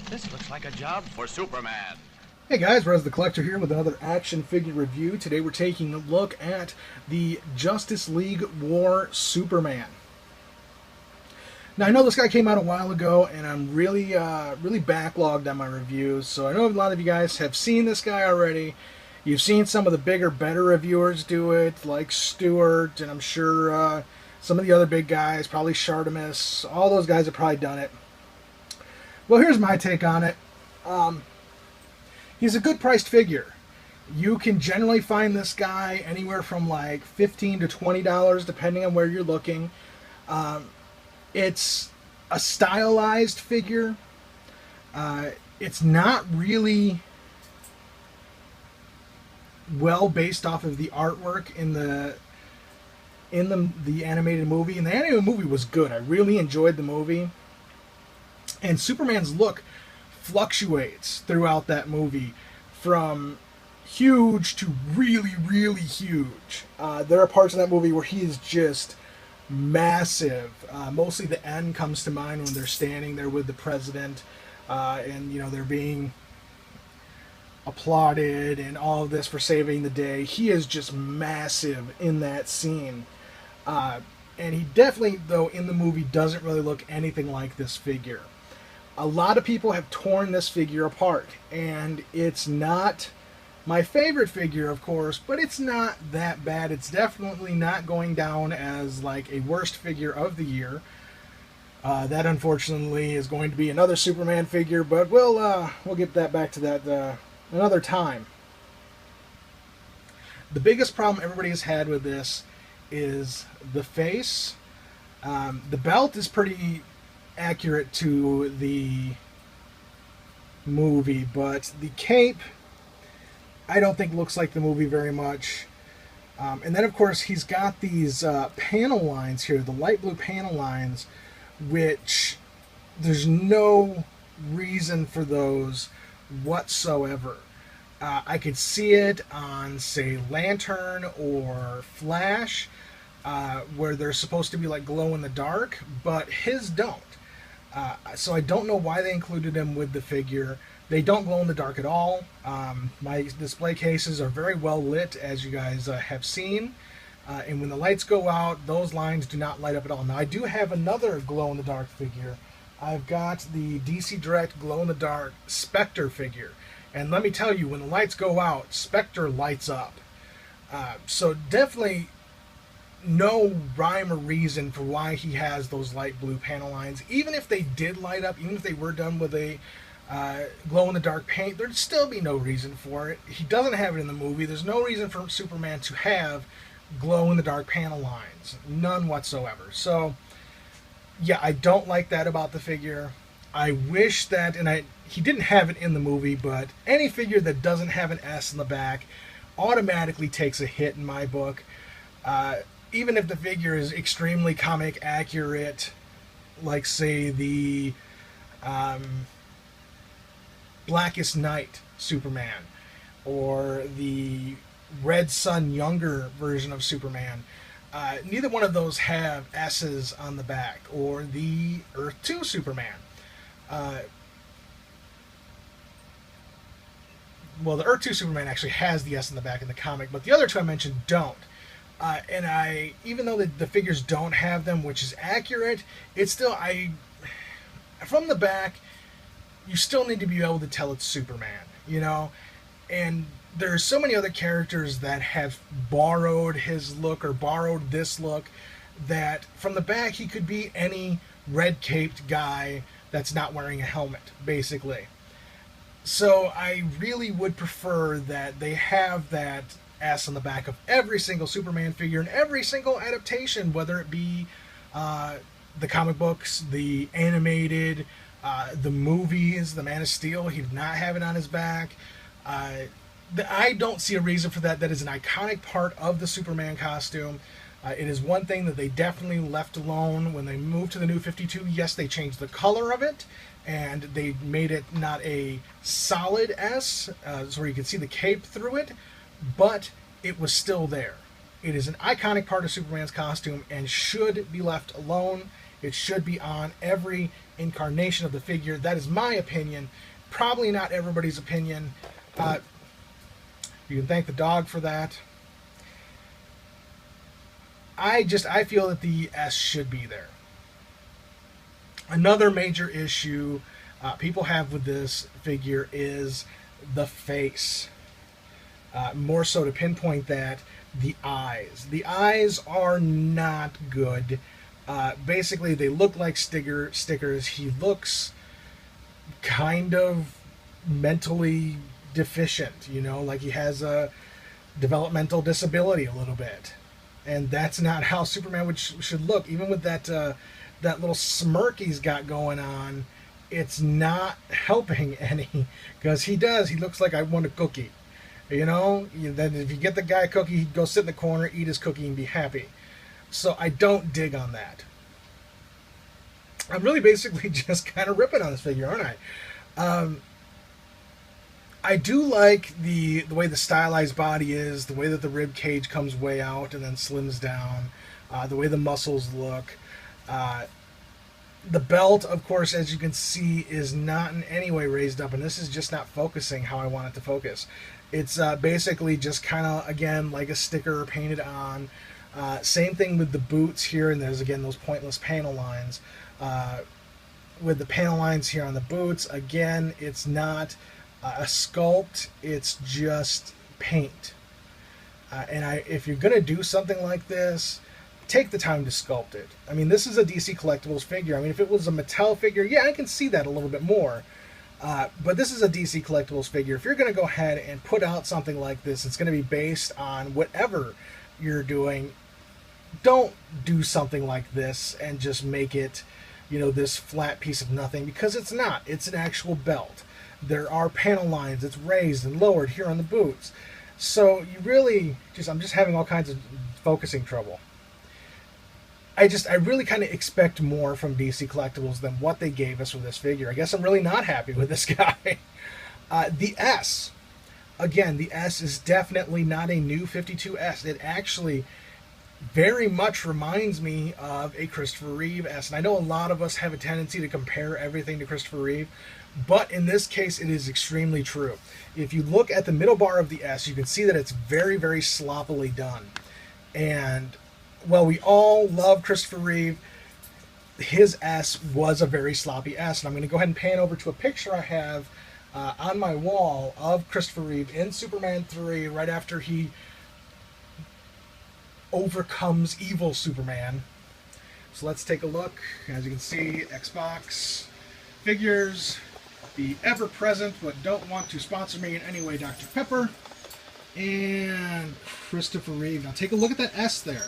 This looks like a job for Superman. Hey guys, Rez the Collector here with another action figure review. Today we're taking a look at the Justice League War Superman. Now I know this guy came out a while ago, and I'm really backlogged on my reviews. So I know a lot of you guys have seen this guy already. You've seen some of the bigger, better reviewers do it, like Stewart, and I'm sure some of the other big guys, probably Shartimus. All those guys have probably done it. Well, here's my take on it. He's a good priced figure. You can generally find this guy anywhere from like $15 to $20, depending on where you're looking. It's a stylized figure. It's not really well based off of the artwork in the animated movie. And the animated movie was good. I really enjoyed the movie. And Superman's look fluctuates throughout that movie from huge to really, really huge. There are parts in that movie where he is just massive. Mostly the end comes to mind when they're standing there with the president and, you know, they're being applauded and all of this for saving the day. He is just massive in that scene. And he definitely, though, in the movie doesn't really look anything like this figure. A lot of people have torn this figure apart, and it's not my favorite figure, of course, but it's not that bad. It's definitely not going down as like a worst figure of the year. That unfortunately is going to be another Superman figure, but we'll get that back to that another time. The biggest problem everybody has had with this is the face. The belt is pretty accurate to the movie, but the cape I don't think looks like the movie very much. And then of course he's got these panel lines here, the light blue panel lines, which there's no reason for those whatsoever. I could see it on, say, Lantern or Flash, where they're supposed to be like glow in the dark, but his don't. So I don't know why they included him with the figure. They don't glow in the dark at all. My display cases are very well lit, as you guys have seen. And when the lights go out, those lines do not light up at all. Now I do have another glow in the dark figure. I've got the DC Direct glow in the dark Spectre figure. And let me tell you, when the lights go out, Spectre lights up. So definitely no rhyme or reason for why he has those light blue panel lines. Even if they did light up, even if they were done with a glow-in-the-dark paint, there'd still be no reason for it. He doesn't have it in the movie. There's no reason for Superman to have glow-in-the-dark panel lines. None whatsoever. So, yeah, I don't like that about the figure. I wish that, and he didn't have it in the movie, but any figure that doesn't have an S in the back automatically takes a hit in my book. Even if the figure is extremely comic accurate, like, say, the Blackest Night Superman, or the Red Sun Younger version of Superman, neither one of those have S's on the back, or the Earth 2 Superman. Well, the Earth 2 Superman actually has the S in the back in the comic, but the other two I mentioned don't. And even though the figures don't have them, which is accurate, it's still, from the back, you still need to be able to tell it's Superman, you know? And there's so many other characters that have borrowed his look or borrowed this look, that from the back he could be any red-caped guy that's not wearing a helmet, basically. So I really would prefer that they have that S on the back of every single Superman figure and every single adaptation, whether it be the comic books, the animated, the movies, the Man of Steel. He did not have it on his back. I don't see a reason for that. That is an iconic part of the Superman costume. It is one thing that they definitely left alone when they moved to the New 52. Yes, they changed the color of it, and they made it not a solid S, so you can see the cape through it, but it was still there. It is an iconic part of Superman's costume and should be left alone. It should be on every incarnation of the figure. That is my opinion. Probably not everybody's opinion. You can thank the dog for that. I feel that the S should be there. Another major issue people have with this figure is the face. More so to pinpoint that, the eyes. The eyes are not good. Basically, they look like stickers. He looks kind of mentally deficient, you know, like he has a developmental disability a little bit. And that's not how Superman should look. Even with that little smirk he's got going on, it's not helping any, because he looks like I want a cookie. You know, then if you get the guy a cookie, he'd go sit in the corner, eat his cookie, and be happy. So I don't dig on that. I'm really basically just kind of ripping on this figure, aren't I? I do like the way the stylized body is, the way that the rib cage comes way out and then slims down, the way the muscles look. The belt, of course, as you can see, is not in any way raised up, and this is just not focusing how I want it to focus. It's basically just kind of, again, like a sticker painted on. Same thing with the boots here, and there's, again, those pointless panel lines. With the panel lines here on the boots, again, it's not a sculpt, it's just paint. And if you're going to do something like this, take the time to sculpt it. I mean, this is a DC Collectibles figure. I mean, if it was a Mattel figure, yeah, I can see that a little bit more. But this is a DC Collectibles figure. If you're going to go ahead and put out something like this, it's going to be based on whatever you're doing. Don't do something like this and just make it, you know, this flat piece of nothing, because it's not. It's an actual belt. There are panel lines. It's raised and lowered here on the boots. So you really I'm just having all kinds of focusing trouble. I really kind of expect more from DC Collectibles than what they gave us with this figure. I guess I'm really not happy with this guy. The S. Again, the S is definitely not a new 52S. It actually very much reminds me of a Christopher Reeve S. And I know a lot of us have a tendency to compare everything to Christopher Reeve, but in this case, it is extremely true. If you look at the middle bar of the S, you can see that it's very, very sloppily done. And well, we all love Christopher Reeve. His S was a very sloppy S. And I'm going to go ahead and pan over to a picture I have on my wall of Christopher Reeve in Superman 3 right after he overcomes evil Superman. So let's take a look. As you can see, Xbox figures, the ever-present but don't want to sponsor me in any way, Dr. Pepper, and Christopher Reeve. Now take a look at that S there.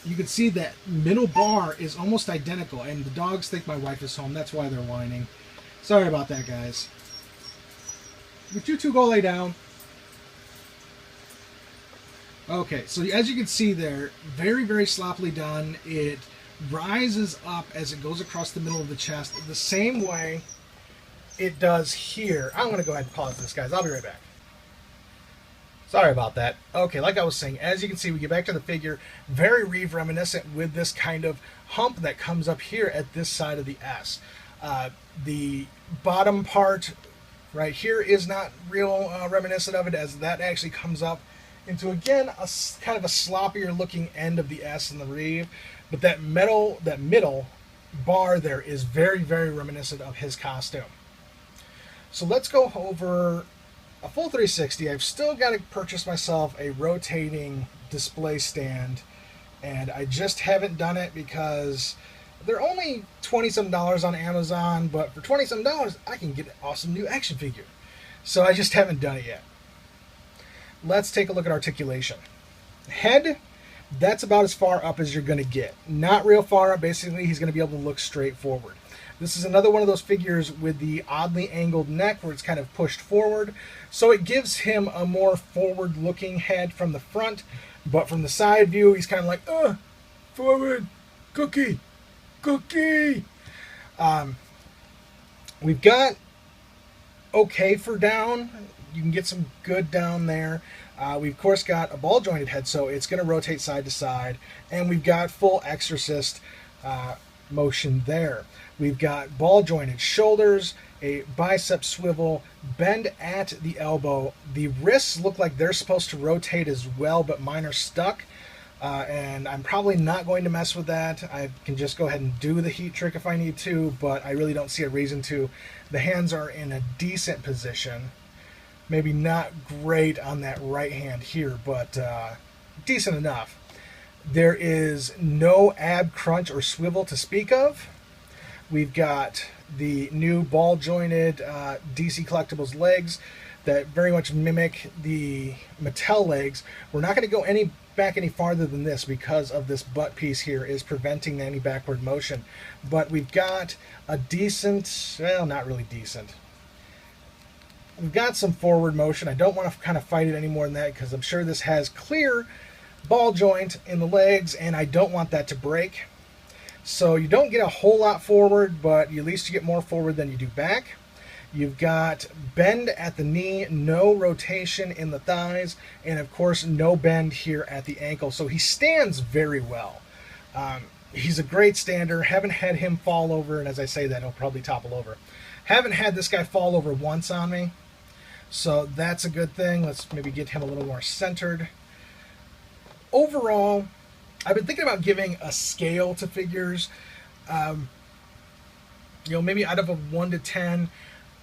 You can see that middle bar is almost identical, and the dogs think my wife is home. That's why they're whining. Sorry about that, guys. Would you two go lay down? Okay, so as you can see there, very, very sloppily done. It rises up as it goes across the middle of the chest the same way it does here. I'm going to go ahead and pause this, guys. I'll be right back. Sorry about that. Okay, like I was saying, as you can see, we get back to the figure, very Reeve reminiscent with this kind of hump that comes up here at this side of the S. The bottom part right here is not real reminiscent of it, as that actually comes up into, again, a kind of a sloppier looking end of the S in the Reeve. But that middle bar there is very, very reminiscent of his costume. So let's go over a full 360. I've still got to purchase myself a rotating display stand, and I just haven't done it because they're only $20-some on Amazon, but for $20-some I can get an awesome new action figure. So I just haven't done it yet. Let's take a look at articulation. Head, that's about as far up as you're going to get. Not real far up. Basically, he's going to be able to look straight forward. This is another one of those figures with the oddly angled neck where it's kind of pushed forward. So it gives him a more forward-looking head from the front. But from the side view, he's kind of like, forward, cookie, cookie. We've got okay for down. You can get some good down there. We've, of course, got a ball-jointed head, so it's going to rotate side to side. And we've got full Exorcist motion there. We've got ball jointed shoulders, a bicep swivel, bend at the elbow. The wrists look like they're supposed to rotate as well, but mine are stuck. And I'm probably not going to mess with that. I can just go ahead and do the heat trick if I need to, but I really don't see a reason to. The hands are in a decent position. Maybe not great on that right hand here, but decent enough. There is no ab crunch or swivel to speak of. We've got the new ball jointed DC Collectibles legs that very much mimic the Mattel legs. We're not going to go back any farther than this because of this butt piece here is preventing any backward motion. But we've got a decent, well, not really decent. We've got some forward motion. I don't want to kind of fight it any more than that because I'm sure this has clear ball joint in the legs and I don't want that to break. So you don't get a whole lot forward, but at least you get more forward than you do back. You've got bend at the knee, no rotation in the thighs, and of course no bend here at the ankle. So he stands very well. He's a great stander. Haven't had him fall over, and as I say that, he'll probably topple over. Haven't had this guy fall over once on me, so that's a good thing. Let's maybe get him a little more centered. Overall, I've been thinking about giving a scale to figures. Maybe out of a 1 to 10,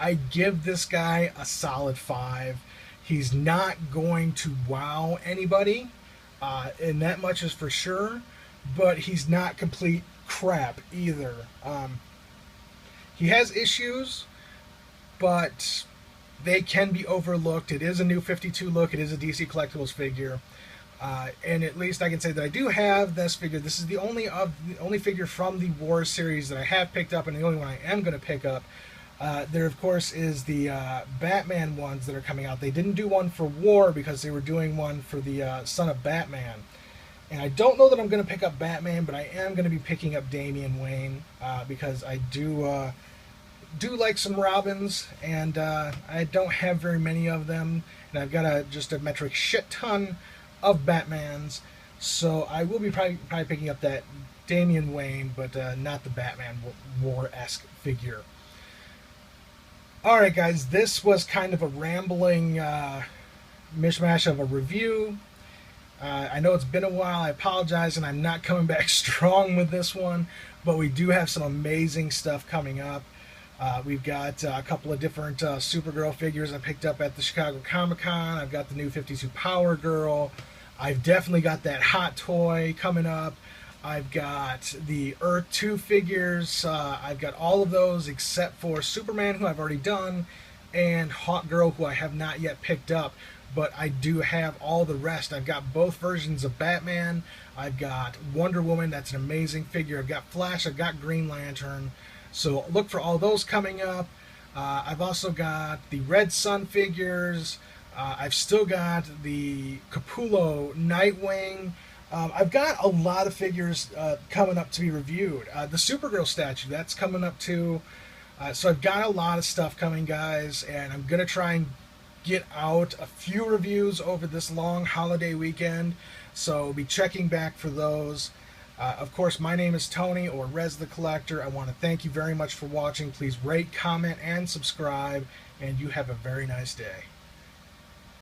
I give this guy a solid 5. He's not going to wow anybody, and that much is for sure, but he's not complete crap either. He has issues, but they can be overlooked. It is a new 52 look. It is a DC Collectibles figure. And at least I can say that I do have this figure. This is the only figure from the War series that I have picked up, and the only one I am going to pick up. There, of course, is the Batman ones that are coming out. They didn't do one for War because they were doing one for the Son of Batman. And I don't know that I'm going to pick up Batman, but I am going to be picking up Damian Wayne because I do like some Robins, and I don't have very many of them. And I've got just a metric shit ton of Batmans. So I will be probably picking up that Damian Wayne, but not the Batman War-esque figure. Alright guys, this was kind of a rambling mishmash of a review. I know it's been a while, I apologize, and I'm not coming back strong with this one, but we do have some amazing stuff coming up. We've got a couple of different Supergirl figures I picked up at the Chicago Comic-Con. I've got the new 52 Power Girl. I've definitely got that Hot Toy coming up. I've got the Earth 2 figures. I've got all of those except for Superman, who I've already done, and Hawk Girl, who I have not yet picked up. But I do have all the rest. I've got both versions of Batman. I've got Wonder Woman. That's an amazing figure. I've got Flash. I've got Green Lantern. So look for all those coming up. I've also got the Red Sun figures. I've still got the Capullo Nightwing. I've got a lot of figures coming up to be reviewed. The Supergirl statue, that's coming up too. So I've got a lot of stuff coming, guys, and I'm going to try and get out a few reviews over this long holiday weekend. So be checking back for those. Of course, my name is Tony, or Rez the Collector. I want to thank you very much for watching. Please rate, comment, and subscribe, and you have a very nice day.